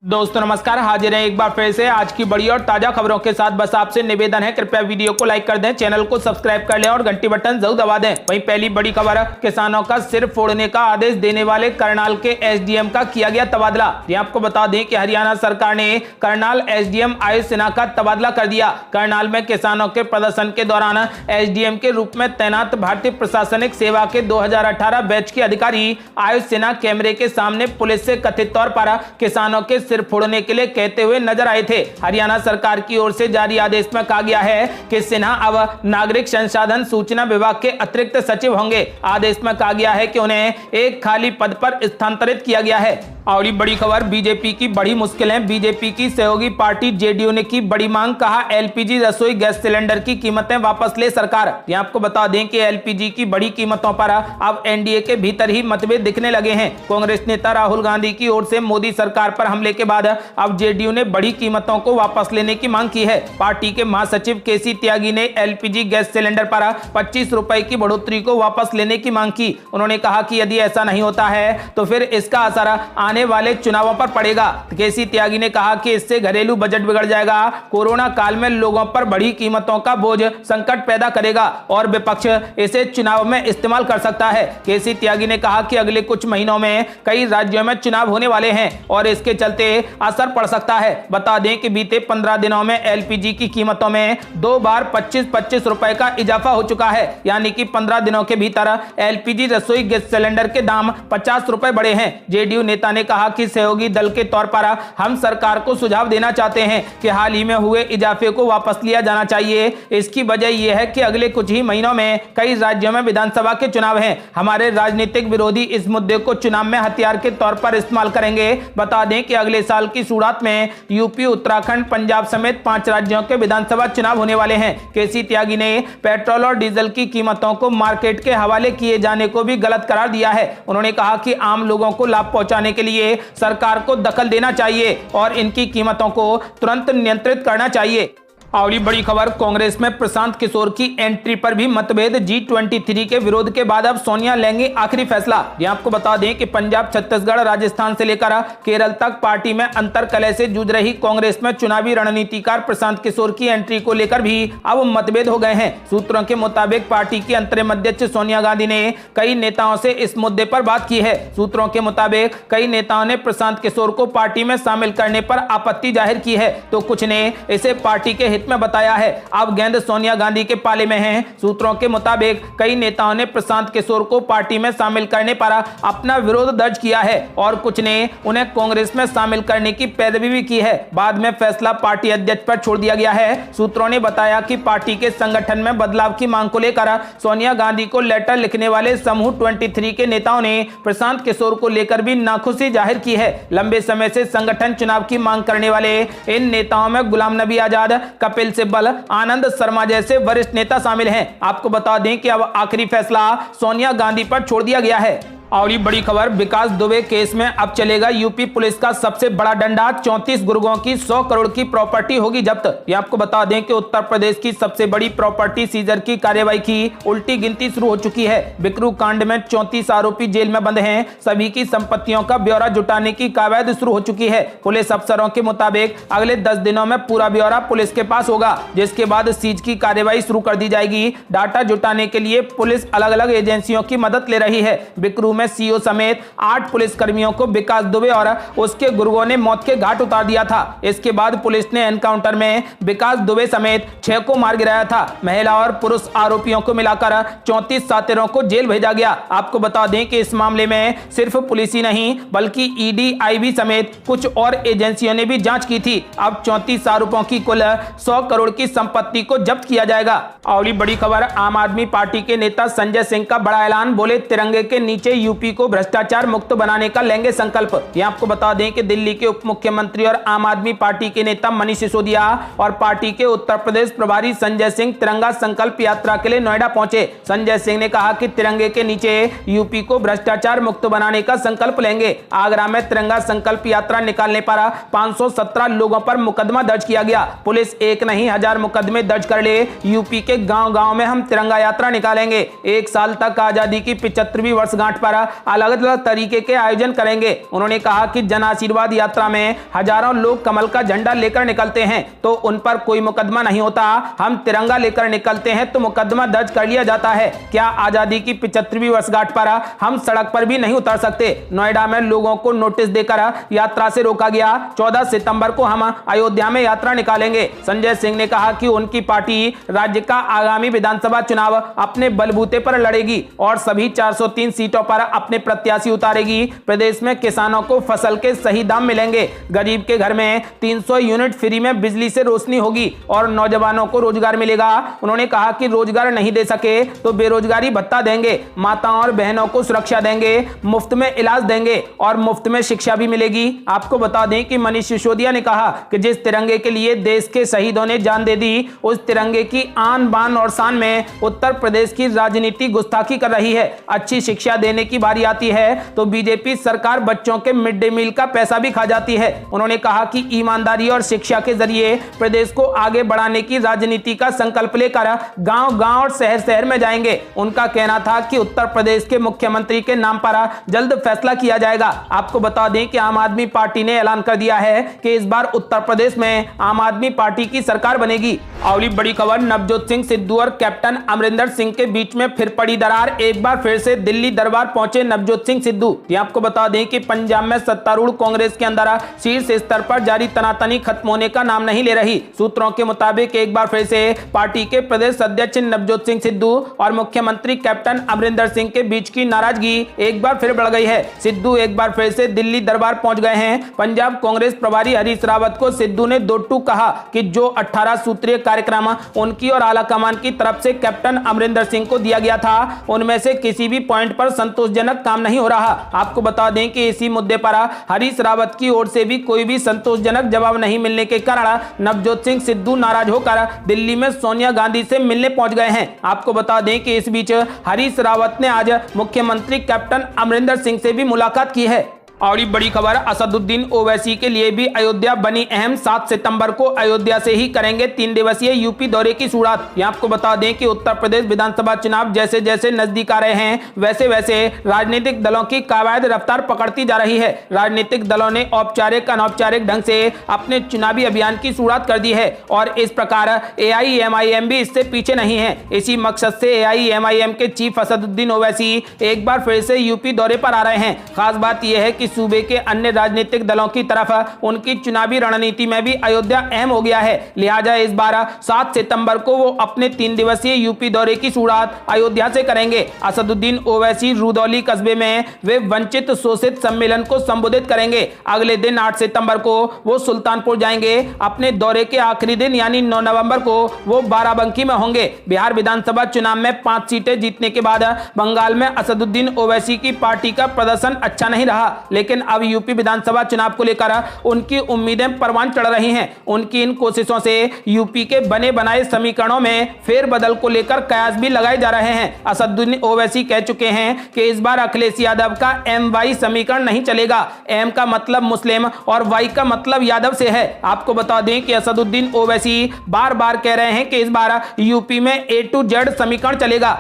दोस्तों नमस्कार, हाजिर है एक बार फिर से आज की बड़ी और ताजा खबरों के साथ। बस आपसे निवेदन है, कृपया वीडियो को लाइक कर दें, चैनल को सब्सक्राइब कर लें और घंटी बटन जरूर दबा दें। वहीं पहली बड़ी खबर, किसानों का सिर फोड़ने का आदेश देने वाले करनाल के एसडीएम का किया गया तबादला। ये आपको बता दें कि हरियाणा सरकार ने करनाल एसडीएम आयुष सिन्हा का तबादला कर दिया। करनाल में किसानों के प्रदर्शन के दौरान एसडीएम के रूप में तैनात भारतीय प्रशासनिक सेवा के 2018 बैच के अधिकारी आयुष सिन्हा कैमरे के सामने पुलिस से कथित तौर पर किसानों के सिर फोड़ने के लिए कहते हुए नजर आए थे। हरियाणा सरकार की ओर से जारी आदेश में कहा गया है कि सिन्हा अब नागरिक संसाधन सूचना विभाग के अतिरिक्त सचिव होंगे। आदेश में कहा गया है कि उन्हें एक खाली पद पर स्थानांतरित किया गया है। और ये बड़ी खबर, बीजेपी की बड़ी मुश्किलें, बीजेपी की सहयोगी पार्टी जेडीयू ने की बड़ी मांग, कहा एलपीजी रसोई गैस सिलेंडर की कीमतें वापस ले सरकार। ये आपको बता दें कि एलपीजी की बड़ी कीमतों पर अब एनडीए के भीतर ही मतभेद दिखने लगे हैं। कांग्रेस नेता राहुल गांधी की ओर से मोदी सरकार पर हमले के बाद अब जेडीयू ने बड़ी कीमतों को वापस लेने की मांग की है। पार्टी के महासचिव केसी त्यागी ने एलपीजी गैस सिलेंडर पर 25 रुपए की बढ़ोतरी को वापस लेने की मांग की। उन्होंने कहा कि यदि ऐसा नहीं होता है तो फिर इसका असर आने वाले चुनावों पर पड़ेगा। केसी त्यागी ने कहा कि इससे घरेलू बजट बिगड़ जाएगा, कोरोना काल में लोगों पर बढ़ी कीमतों का बोझ संकट पैदा करेगा और विपक्ष इसे चुनाव में इस्तेमाल कर सकता है। केसी त्यागी ने कहा कि अगले कुछ महीनों में कई राज्यों में चुनाव होने वाले हैं और इसके चलते असर पड़ सकता है। बता दें कि बीते 15 दिनों में एलपीजी की कीमतों में 2 बार 25-25 रुपए का इजाफा हो चुका है, यानी कि 15 दिनों के भीतर एलपीजी रसोई गैस सिलेंडर के दाम 50 रुपए बढ़े हैं। जेडीयू नेता ने कहा कि सहयोगी दल के तौर पर हम सरकार को सुझाव देना चाहते हैं कि हाल ही में हुए इजाफे को वापस लिया जाना चाहिए। इसकी वजह यह है कि अगले कुछ ही महीनों में कई राज्यों में विधानसभा के चुनाव हैं। हमारे राजनीतिक विरोधी इस मुद्दे को चुनाव में हथियार के तौर पर इस्तेमाल करेंगे। बता दें कि अगले साल की शुरुआत में यूपी, उत्तराखंड, पंजाब समेत 5 राज्यों के विधानसभा चुनाव होने वाले हैं। केसी त्यागी ने पेट्रोल और डीजल की कीमतों को मार्केट के हवाले किए जाने को भी गलत करार दिया है। उन्होंने कहा कि आम लोगों को लाभ पहुंचाने के लिए सरकार को दखल देना चाहिए और इनकी कीमतों को तुरंत नियंत्रित करना चाहिए। और बड़ी खबर, कांग्रेस में प्रशांत किशोर की एंट्री पर भी मतभेद, G23 के विरोध के बाद अब सोनिया लेंगी आखिरी फैसला। ये आपको बता दें कि पंजाब, छत्तीसगढ़, राजस्थान से लेकर केरल तक पार्टी में अंतर कलह से जूझ रही कांग्रेस में चुनावी रणनीतिकार प्रशांत किशोर की एंट्री को लेकर भी अब मतभेद हो गए हैं। सूत्रों के मुताबिक पार्टी की अंतरिम अध्यक्ष सोनिया गांधी ने कई नेताओं से इस मुद्दे पर बात की है। सूत्रों के मुताबिक कई नेताओं ने प्रशांत किशोर को पार्टी में शामिल करने पर आपत्ति जाहिर की है, तो कुछ ने इसे पार्टी के में बताया है। अब गेंद सोनिया गांधी के पाले में है। सूत्रों के मुताबिक कई नेताओं ने प्रशांत किशोर को पार्टी में शामिल करने पर अपना विरोध दर्ज किया है और कुछ ने उन्हें कांग्रेस में शामिल करने की पैरवी भी की है। बाद में फैसला पार्टी अध्यक्ष पर छोड़ दिया गया है। सूत्रों ने बताया कि पार्टी के संगठन में बदलाव की मांग को लेकर सोनिया गांधी को लेटर लिखने वाले समूह 23 के नेताओं ने प्रशांत किशोर को लेकर भी नाखुशी जाहिर की है। लंबे समय से संगठन चुनाव की मांग करने वाले इन नेताओं में गुलाम नबी आजाद, कपिल सिब्बल, आनंद शर्मा जैसे वरिष्ठ नेता शामिल हैं। आपको बता दें कि अब आखिरी फैसला सोनिया गांधी पर छोड़ दिया गया है। और ये बड़ी खबर, विकास दुबे केस में अब चलेगा यूपी पुलिस का सबसे बड़ा डंडा, 34 गुर्गों की 100 करोड़ की प्रॉपर्टी होगी जब्त। ये आपको बता दें कि उत्तर प्रदेश की सबसे बड़ी प्रॉपर्टी सीजर की कार्यवाही की उल्टी गिनती शुरू हो चुकी है। बिकरू कांड में 34 आरोपी जेल में बंद हैं। सभी की संपत्तियों का ब्यौरा जुटाने की कवायद शुरू हो चुकी है। पुलिस अफसरों के मुताबिक अगले 10 दिनों में पूरा ब्यौरा पुलिस के पास होगा, जिसके बाद सीज की कार्यवाही शुरू कर दी जाएगी। डाटा जुटाने के लिए पुलिस अलग अलग एजेंसियों की मदद ले रही है। बिकरू में सीओ समेत 8 पुलिस कर्मियों को विकास दुबे और उसके गुर्गों ने मौत के घाट उतार दिया था। इसके बाद पुलिस ने एनकाउंटर में विकास दुबे समेत 6 को मार गिराया था। महिला और पुरुष आरोपियों को मिलाकर 34 साथियों को जेल भेजा गया। आपको बता दें कि इस मामले में सिर्फ पुलिस ही नहीं बल्कि ईडी, आईबी समेत कुछ और एजेंसियों ने भी जांच की थी। अब 34 आरोपों की कुल 100 करोड़ की संपत्ति को जब्त किया जाएगा। और ये बड़ी खबर, आम आदमी पार्टी के नेता संजय सिंह का बड़ा ऐलान, बोले तिरंगे के नीचे यूपी को भ्रष्टाचार मुक्त बनाने का लेंगे संकल्प। ये आपको बता दें कि दिल्ली के उप मुख्यमंत्री और आम आदमी पार्टी के नेता मनीष सिसोदिया और पार्टी के उत्तर प्रदेश प्रभारी संजय सिंह तिरंगा संकल्प यात्रा के लिए नोएडा पहुंचे। संजय सिंह ने कहा कि तिरंगे के नीचे यूपी को भ्रष्टाचार मुक्त बनाने का संकल्प लेंगे। आगरा में तिरंगा संकल्प यात्रा निकालने पर 517 लोगों पर मुकदमा दर्ज किया गया। पुलिस एक नहीं 1000 मुकदमे दर्ज कर ले। यूपी के गांव गांव में हम तिरंगा यात्रा निकालेंगे। एक साल तक आजादी की 75वीं वर्षगांठ पर अलग अलग तरीके के आयोजन करेंगे। उन्होंने कहा कि जन आशीर्वाद यात्रा में हजारों लोग कमल का झंडा लेकर निकलते हैं तो उन पर कोई मुकदमा नहीं होता, हम तिरंगा लेकर निकलते हैं तो मुकदमा दर्ज कर लिया जाता है। क्या आजादी की 75वीं वर्षगांठ पर हम सड़क पर भी नहीं उतर सकते? नोएडा में लोगों को नोटिस देकर यात्रा से रोका गया। 14 सितंबर को हम अयोध्या में यात्रा निकालेंगे। संजय सिंह ने कहा कि उनकी पार्टी राज्य का आगामी विधानसभा चुनाव अपने बलबूते पर लड़ेगी और सभी 403 सीटों पर अपने प्रत्याशी उतारेगी। प्रदेश में किसानों को फसल के सही दाम मिलेंगे, गरीब के घर में 300 यूनिट फ्री में बिजली से रोशनी होगी और नौजवानों को रोजगार मिलेगा। उन्होंने कहा कि रोजगार नहीं दे सके तो बेरोजगारी भत्ता देंगे, माताओं और बहनों को सुरक्षा देंगे, मुफ्त में इलाज देंगे और मुफ्त में शिक्षा भी मिलेगी। आपको बता दें कि मनीष सिसोदिया ने कहा कि जिस तिरंगे के लिए देश के शहीदों ने जान दे दी, उस तिरंगे की आन बान और शान में उत्तर प्रदेश की राजनीति गुस्ताखी कर रही है। अच्छी शिक्षा देने की बारी आती है तो बीजेपी सरकार बच्चों के मिड डे मील का पैसा भी खा जाती है। उन्होंने कहा कि ईमानदारी और शिक्षा के जरिए प्रदेश को आगे बढ़ाने की राजनीति का संकल्प लेकर गांव-गांव और शहर-शहर में जाएंगे। उनका कहना था कि उत्तर प्रदेश के मुख्यमंत्री के नाम पर जल्द फैसला किया जाएगा। आपको बता दें कि आम आदमी पार्टी ने ऐलान कर दिया है कि इस बार उत्तर प्रदेश में आम आदमी पार्टी की सरकार बनेगी। अगली बड़ी खबर, नवजोत सिंह सिद्धू और कैप्टन अमरिंदर सिंह के बीच में फिर पड़ी दरार। एक बार फिर से दिल्ली दरबार पहुंचे नवजोत सिंह सिद्धू। आपको बता दें कि पंजाब में सत्तारूढ़ कांग्रेस के अंदर शीर्ष स्तर पर जारी तनातनी खत्म होने का नाम नहीं ले रही। सूत्रों के मुताबिक एक बार फिर से पार्टी के प्रदेश अध्यक्ष नवजोत सिंह सिद्धू और मुख्यमंत्री कैप्टन अमरिंदर सिंह के बीच की नाराजगी एक बार फिर बढ़ गई है। सिद्धू एक बार फिर से दिल्ली दरबार पहुंच गए हैं। पंजाब कांग्रेस प्रभारी हरीश रावत को सिद्धू ने दो टूक कहा कि जो 18 सूत्रीय कार्यक्रम उनकी और आला कमान की तरफ से कैप्टन अमरिंदर सिंह को दिया गया था, उनमें से किसी भी पॉइंट पर संतोषजनक काम नहीं हो रहा। आपको बता दें कि इसी मुद्दे पर हरीश रावत की ओर से भी कोई भी संतोषजनक जवाब नहीं मिलने के कारण नवजोत सिंह सिद्धू नाराज होकर दिल्ली में सोनिया गांधी से मिलने पहुंच गए हैं। आपको बता दें कि इस बीच हरीश रावत ने आज मुख्यमंत्री कैप्टन अमरिंदर सिंह से भी मुलाकात की है। और बड़ी खबर, असदुद्दीन ओवैसी के लिए भी अयोध्या बनी अहम। 7 सितंबर को अयोध्या से ही करेंगे 3 दिवसीय यूपी दौरे की शुरुआत। यहाँ आपको बता दें कि उत्तर प्रदेश विधानसभा चुनाव जैसे जैसे नजदीक आ रहे हैं वैसे वैसे राजनीतिक दलों की कवायद रफ्तार पकड़ती जा रही है। राजनीतिक दलों ने औपचारिक अनौपचारिक ढंग से अपने चुनावी अभियान की शुरुआत कर दी है और इस प्रकार AIMIM भी इससे पीछे नहीं है। इसी मकसद से AIMIM के चीफ असदुद्दीन ओवैसी एक बार फिर से यूपी दौरे पर आ रहे हैं। खास बात यह है कि सूबे के अन्य राजनीतिक दलों की तरफ उनकी चुनावी रणनीति में भी अयोध्या अहम हो गया है। लिहाजा इस बार 7 सितंबर को वो अपने 3 दिवसीय यूपी दौरे की शुरुआत अयोध्या से करेंगे। असदुद्दीन ओवैसी रुदौली कस्बे में वे वंचित शोषित सम्मेलन को संबोधित करेंगे। अगले दिन 8 सितंबर को वो सुल्तानपुर जाएंगे। अपने दौरे के आखिरी दिन यानी 9 नवंबर को वो बाराबंकी में होंगे। बिहार विधानसभा चुनाव में 5 सीटें जीतने के बाद बंगाल में असदुद्दीन ओवैसी की पार्टी का प्रदर्शन अच्छा नहीं रहा, लेकिन अब यूपी विधानसभा चुनाव को लेकर उनकी उम्मीदें परवान चढ़ रही हैं। उनकी इन कोशिशों से यूपी के बने बनाए समीकरणों में फेरबदल को लेकर कयास भी लगाए जा रहे हैं। असदुद्दीन ओवैसी कह चुके हैं कि इस बार अखिलेश यादव का MY समीकरण नहीं चलेगा। M का मतलब मुस्लिम और Y का मतलब यादव से है। आपको बता दें कि असदुद्दीन ओवैसी बार बार कह रहे हैं कि इस बार यूपी में A to Z समीकरण चलेगा।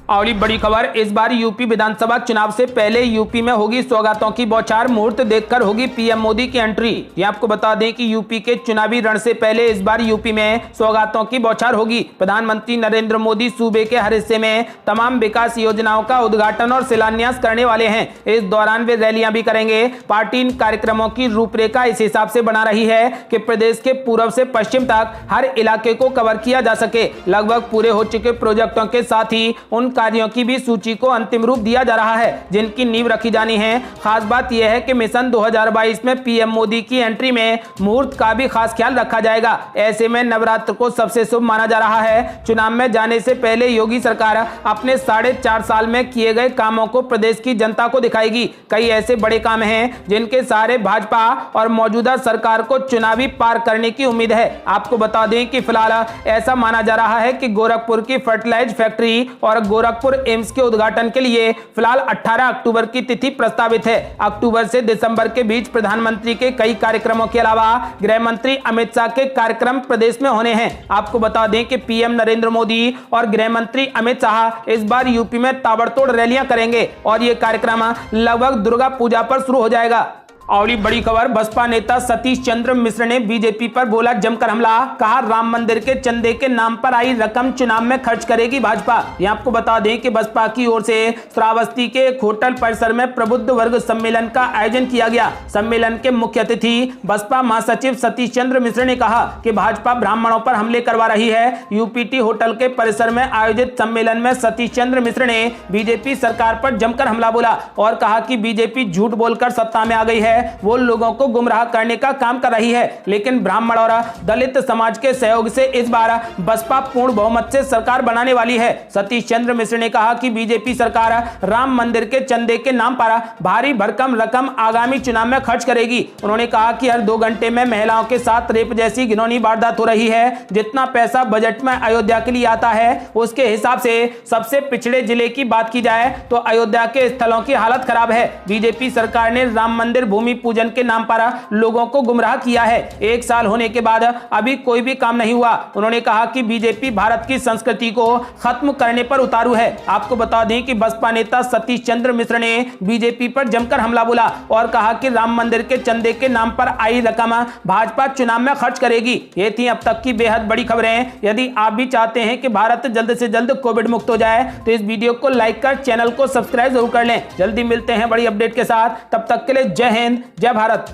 और बड़ी खबर, इस बार यूपी विधानसभा चुनाव से पहले यूपी में होगी सौगातों की बौछार। मुहूर्त देखकर होगी PM मोदी की एंट्री। ये आपको बता दें कि यूपी के चुनावी रण से पहले इस बार यूपी में सौगातों की बौछार होगी। प्रधानमंत्री नरेंद्र मोदी सूबे के हर हिस्से में तमाम विकास योजनाओं का उद्घाटन और शिलान्यास करने वाले हैं। इस दौरान वे रैलियां भी करेंगे। पार्टी इन कार्यक्रमों की रूपरेखा इस हिसाब से बना रही है कि प्रदेश के पूर्व से पश्चिम तक हर इलाके को कवर किया जा सके। लगभग पूरे हो चुके प्रोजेक्टों के साथ ही उन कार्यों की भी सूची को अंतिम रूप दिया जा रहा है जिनकी नींव रखी जानी है। खास बात यह है कि मिशन 2022 में PM मोदी की एंट्री में मुहूर्त का भी खास ख्याल रखा जाएगा। ऐसे में नवरात्र को सबसे शुभ माना जा रहा है। चुनाव में जाने से पहले योगी सरकार अपने 4.5 साल में किए गए कामों को प्रदेश की जनता को दिखाएगी। कई ऐसे बड़े काम हैं जिनके सहारे भाजपा और मौजूदा सरकार को चुनावी पार करने की उम्मीद है। आपको बता दें कि फिलहाल ऐसा माना जा रहा है कि गोरखपुर की फर्टिलाइज फैक्ट्री और गोरखपुर गोरखपुर एम्स के उद्घाटन के लिए फिलहाल 18 अक्टूबर की तिथि प्रस्तावित है। अक्टूबर से दिसंबर के बीच प्रधानमंत्री के कई कार्यक्रमों के अलावा गृह मंत्री अमित शाह के कार्यक्रम प्रदेश में होने हैं। आपको बता दें कि पीएम नरेंद्र मोदी और गृह मंत्री अमित शाह इस बार यूपी में ताबड़तोड़ रैलियां करेंगे और ये कार्यक्रम लगभग दुर्गा पूजा पर शुरू हो जाएगा। और बड़ी खबर, बसपा नेता सतीश चंद्र मिश्र ने बीजेपी पर बोला जमकर हमला। कहा राम मंदिर के चंदे के नाम पर आई रकम चुनाव में खर्च करेगी भाजपा। ये आपको बता दें कि बसपा की ओर से श्रावस्ती के एक होटल परिसर में प्रबुद्ध वर्ग सम्मेलन का आयोजन किया गया। सम्मेलन के मुख्य अतिथि बसपा महासचिव सतीश चंद्र मिश्र ने कहा कि भाजपा ब्राह्मणों पर हमले करवा रही है। यूपीटी होटल के परिसर में आयोजित सम्मेलन में सतीश चंद्र मिश्र ने बीजेपी सरकार पर जमकर हमला बोला और कहा कि बीजेपी झूठ बोलकर सत्ता में आ गई है, वो लोगों को गुमराह करने का काम कर रही है, लेकिन ब्राह्मण और दलित समाज के सहयोग से इस बार बसपा पूर्ण बहुमत से सरकार बनाने वाली है। सतीश चंद्र मिश्र ने कहा कि बीजेपी सरकार राम मंदिर के चंदे के नाम पर भारी भरकम रकम आगामी चुनाव में खर्च करेगी। उन्होंने कहा कि हर 2 घंटे में महिलाओं के साथ रेप जैसी घिनौनी वारदात हो रही है। जितना पैसा बजट में अयोध्या के लिए आता है उसके हिसाब से सबसे पिछड़े जिले की बात की जाए तो अयोध्या के स्थलों की हालत खराब है। बीजेपी सरकार ने राम मंदिर भूमि पूजन के नाम पर लोगों को गुमराह किया है। 1 साल होने के बाद अभी कोई भी काम नहीं हुआ। उन्होंने कहा कि बीजेपी भारत की संस्कृति को खत्म करने पर उतारू है। आपको बता दें कि बसपा नेता सतीश चंद्र मिश्र ने बीजेपी पर जमकर हमला बोला और कहा कि राम मंदिर के चंदे के नाम पर आई रकम भाजपा चुनाव में खर्च करेगी। ये थी अब तक की बेहद बड़ी खबरें। यदि आप भी चाहते हैं कि भारत जल्द से जल्द कोविड मुक्त हो जाए तो इस वीडियो को लाइक कर चैनल को सब्सक्राइब जरूर कर लें। जल्दी मिलते हैं बड़ी अपडेट के साथ, तब तक के लिए जय हिंद जय भारत।